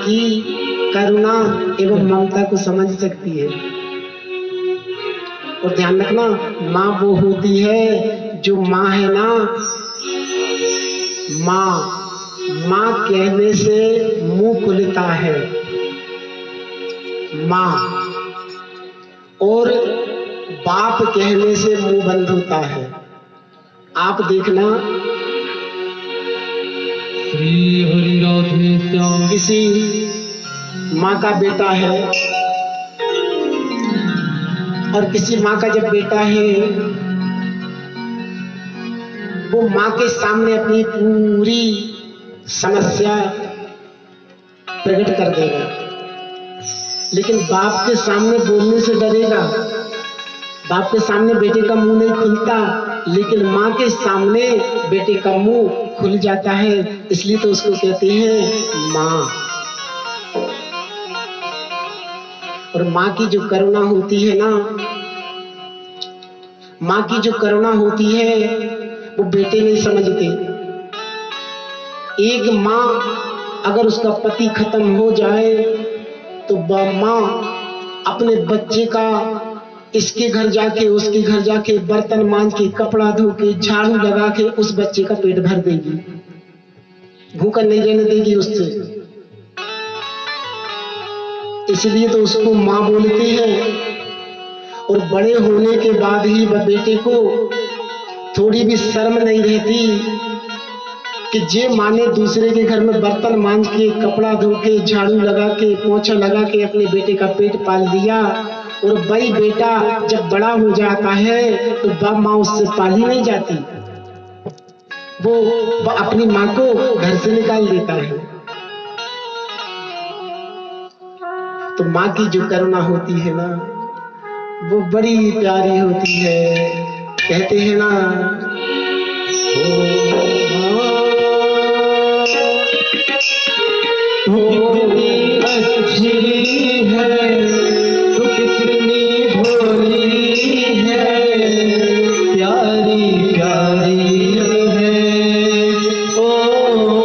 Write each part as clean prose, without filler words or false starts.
की करुणा एवं ममता को समझ सकती है। और ध्यान रखना, माँ वो होती है जो माँ है ना, माँ कहने से मुंह खुलता है माँ, और बाप कहने से मुंह बंद होता है। आप देखना, श्री हरि राधे श्याम। किसी माँ का बेटा है और किसी माँ का जब बेटा है, वो माँ के सामने अपनी पूरी समस्या प्रकट कर देगा, लेकिन बाप के सामने बोलने से डरेगा। बाप के सामने बेटे का मुंह नहीं खुलता, लेकिन माँ के सामने बेटे का मुंह खुल जाता है। इसलिए तो उसको कहते हैं माँ। और माँ की जो करुणा होती है ना, माँ की जो करुणा होती है वो बेटे नहीं समझते। एक माँ अगर उसका पति खत्म हो जाए तो माँ अपने बच्चे का इसके घर जाके उसके घर जाके बर्तन मांज के कपड़ा धो के झाड़ू लगा के उस बच्चे का पेट भर देगी, भूखा नहीं रहने देगी उससे। इसलिए तो उसको माँ बोलते हैं। और बड़े होने के बाद ही वह बेटे को थोड़ी भी शर्म नहीं रहती कि जे माँ ने दूसरे के घर में बर्तन मांज के कपड़ा धो के झाड़ू लगा के पोछा लगा के अपने बेटे का पेट पाल दिया, और वही बेटा जब बड़ा हो जाता है तो बाप माँ उससे पाली नहीं जाती, वो अपनी माँ को घर से निकाल देता है। तो माँ की जो करुणा होती है ना, वो बड़ी प्यारी होती है। कहते हैं ना, कितनी अच्छी है तू, कितनी भोली है, प्यारी प्यारी है ओ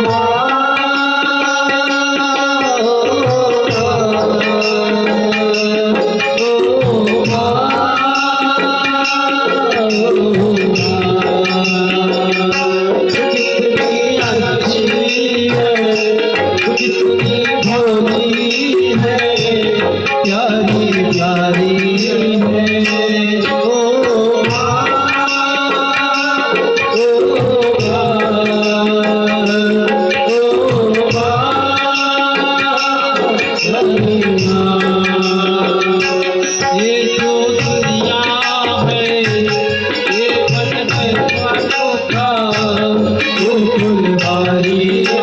माँ। कितनी अच्छी है, कितनी भोली है, प्यारी प्यारी है ओ माँ, ओ ये जो दुनिया है ये बदनों का वो फुलवारी है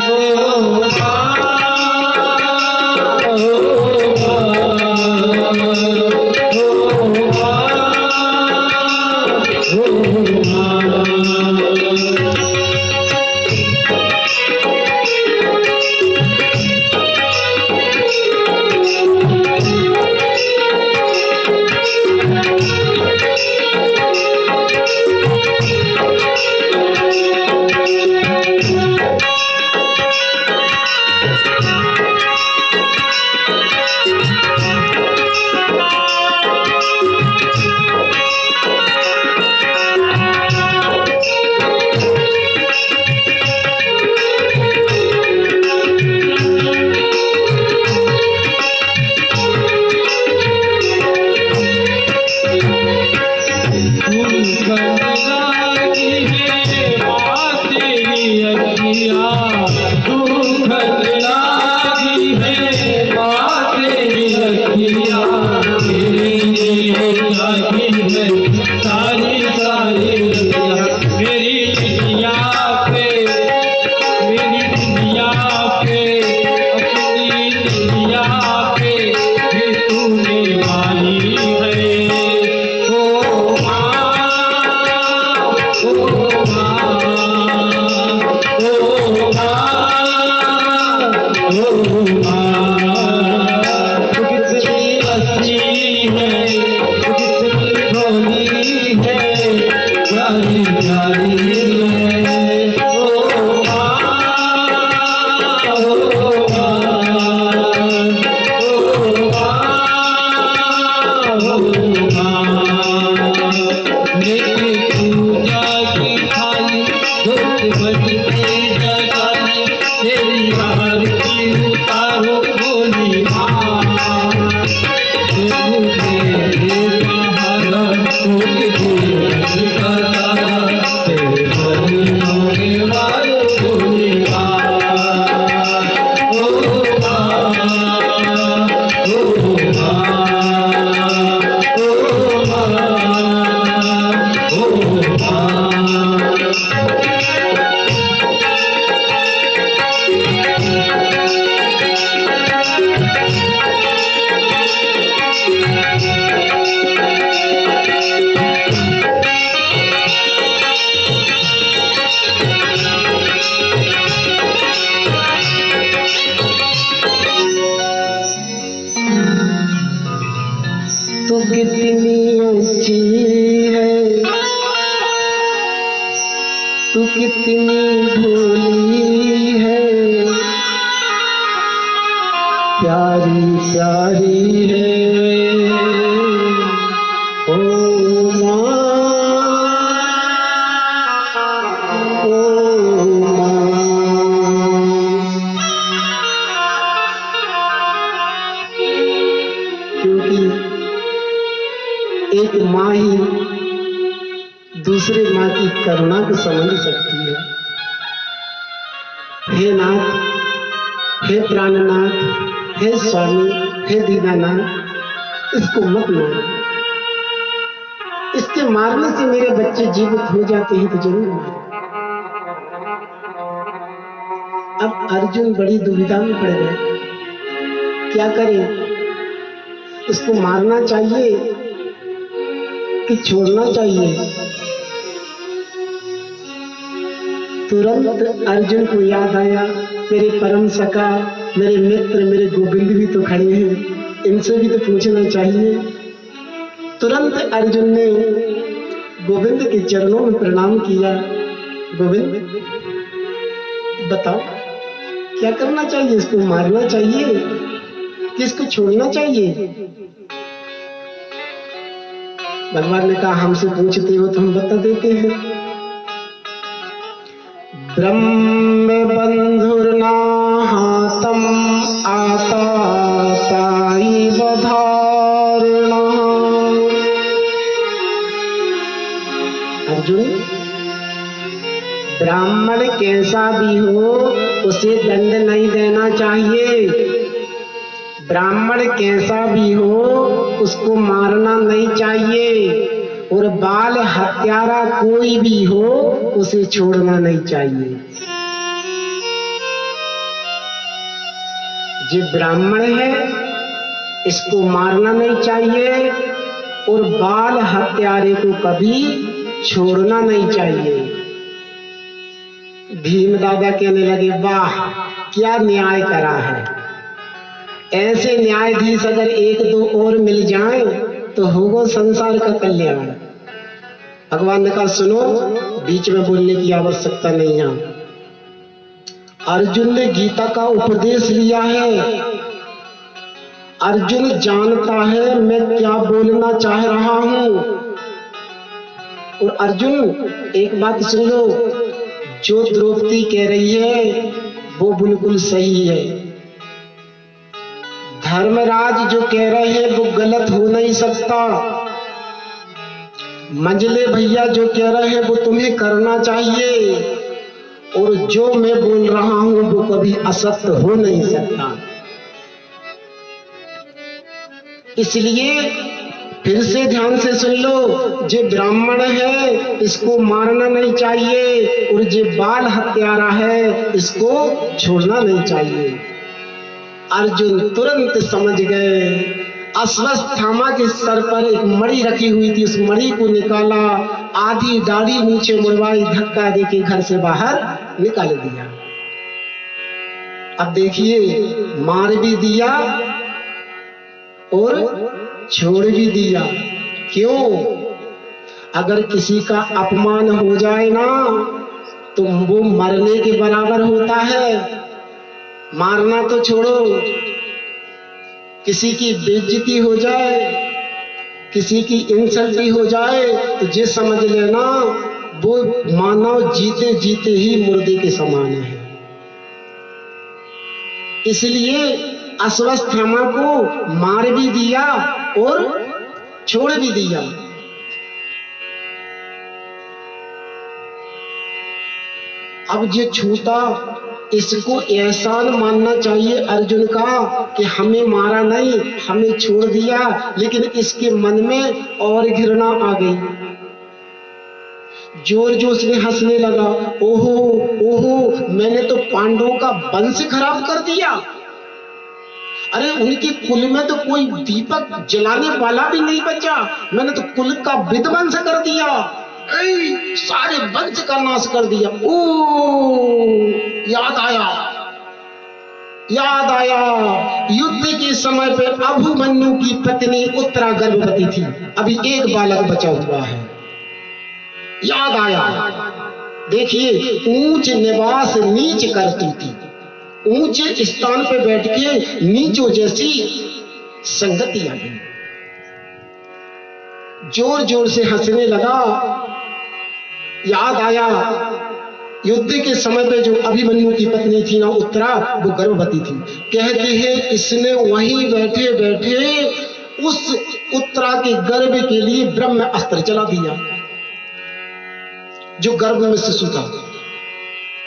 ओ कितनी अच्छी है, तू कितनी भोली है, प्यारी प्यारी है ओ माँ, ओ माँ। क्योंकि एक माँ ही दूसरे माँ की करुणा को समझ सकती है। हे नाथ, हे प्राणनाथ, हे स्वामी, हे दीनानाथ, इसको मत मारो। इसके मारने से मेरे बच्चे जीवित हो जाते हैं तो जरूर मारो। अब अर्जुन बड़ी दुविधा में पड़ गए, क्या करें? उसको मारना चाहिए कि छोड़ना चाहिए? तुरंत अर्जुन को याद आया, मेरे परम सखा, मेरे मित्र, मेरे गोविंद भी तो खड़े हैं, इनसे भी तो पूछना चाहिए। तुरंत अर्जुन ने गोविंद के चरणों में प्रणाम किया। गोविंद, बताओ क्या करना चाहिए? इसको मारना चाहिए कि इसको छोड़ना चाहिए? भगवान ने कहा, हमसे पूछते हो तो हम बता देते हैं। ब्रह्म बंधुर्नाहतम आताताई बधारणा। अर्जुन, ब्राह्मण कैसा भी हो उसे दंड नहीं देना चाहिए। ब्राह्मण कैसा भी हो उसको मारना नहीं चाहिए, और बाल हत्यारा कोई भी हो उसे छोड़ना नहीं चाहिए। जो ब्राह्मण है इसको मारना नहीं चाहिए, और बाल हत्यारे को कभी छोड़ना नहीं चाहिए। भीम दादा कहने लगे, वाह क्या न्याय करा है। ऐसे न्यायाधीश अगर एक दो और मिल जाएं तो होगा संसार का कल्याण। भगवान ने कहा, सुनो, बीच में बोलने की आवश्यकता नहीं है। अर्जुन ने गीता का उपदेश लिया है। अर्जुन जानता है मैं क्या बोलना चाह रहा हूं। और अर्जुन, एक बात सुन लो, जो द्रौपदी कह रही है वो बिल्कुल सही है। धर्मराज जो कह रहे हैं वो गलत हो नहीं सकता। मंजले भैया जो कह रहे हैं वो तुम्हें करना चाहिए, और जो मैं बोल रहा हूं वो कभी असत्य हो नहीं सकता। इसलिए फिर से ध्यान से सुन लो, जो ब्राह्मण है इसको मारना नहीं चाहिए, और जो बाल हत्यारा है इसको छोड़ना नहीं चाहिए। अर्जुन तुरंत समझ गए। अश्वत्थामा के सर पर एक मणि रखी हुई थी, उस मणि को निकाला, आधी दाढ़ी नीचे मुड़वाई, धक्का देके घर से बाहर निकाल दिया। अब देखिए, मार भी दिया और छोड़ भी दिया। क्यों? अगर किसी का अपमान हो जाए ना तो वो मरने के बराबर होता है। मारना तो छोड़ो, किसी की बेइज्जती हो जाए, किसी की इंसल्टी हो जाए तो ये समझ लेना वो मानव जीते जीते ही मुर्दे के समान है। इसलिए अश्वत्थामा को मार भी दिया और छोड़ भी दिया। अब ये छूटा, इसको एहसान मानना चाहिए अर्जुन का कि हमें मारा नहीं, हमें छोड़ दिया। लेकिन इसके मन में और घृणा आ गई। जोर जोर से हंसने लगा, ओहो ओहो, मैंने तो पांडवों का वंश खराब कर दिया। अरे उनके कुल में तो कोई दीपक जलाने वाला भी नहीं बचा, मैंने तो कुल का विध्वंस कर दिया, सारे वंश का नाश कर दिया। ओ याद आया, याद आया युद्ध के समय पे अभिमन्यु की पत्नी उत्तरा गर्भवती थी, अभी एक बालक बचा हुआ है। याद आया, देखिए ऊंच निवास नीच करती थी, ऊंचे स्थान पे बैठ के नीचों जैसी संगति आ गई। जोर जोर से हंसने लगा। याद आया युद्ध के समय पे जो अभिमन्यु की पत्नी थी ना उत्तरा, वो गर्भवती थी। कहते हैं इसने वहीं बैठे बैठे उस उत्तरा के गर्भ के लिए ब्रह्म अस्त्र चला दिया। जो गर्भ में शिशु था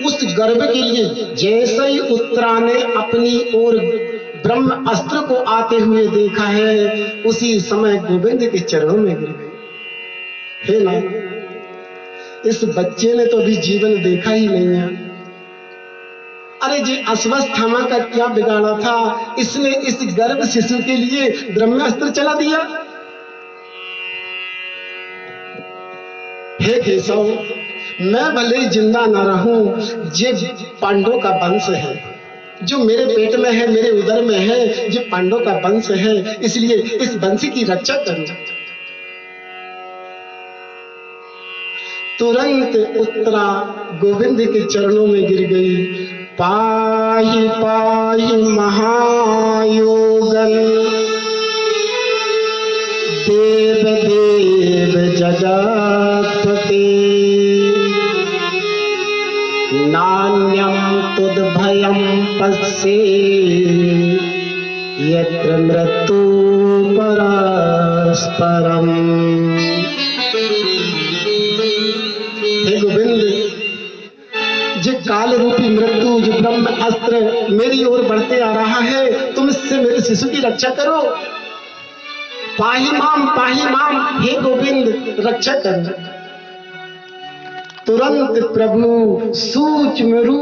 उस गर्भ के लिए जैसे ही उत्तरा ने अपनी ओर ब्रह्म अस्त्र को आते हुए देखा है, उसी समय गोविंद के चरणों में गिर गई। हे ना, इस बच्चे ने तो अभी जीवन देखा ही नहीं है। अरे जी अश्वत्थामा का क्या बिगाड़ा था, इसने इस गर्भ शिशु के लिए ब्रह्मास्त्र चला दिया। हे केशव, मैं भले ही जिंदा ना रहूं, ये पांडव का वंश है, जो मेरे पेट में है, मेरे उदर में है, ये पांडव का वंश है, इसलिए इस वंश की रक्षा करूं। तुरंत उत्तरा गोविंद के चरणों में गिर गई। पाहि पाहि महायोगन, देव देव जगत्पते, नान्यं तुद्भयं पश्ये, यत्र मृत्यु परस्परम्। हे गोविंद, जो काल रूपी मृत्यु, जो ब्रह्म अस्त्र मेरी ओर बढ़ते आ रहा है, तुम इससे मेरे शिशु की रक्षा करो। पाहि माम, हे गोविंद रक्षा करो। तुरंत प्रभु सूक्ष्म रूप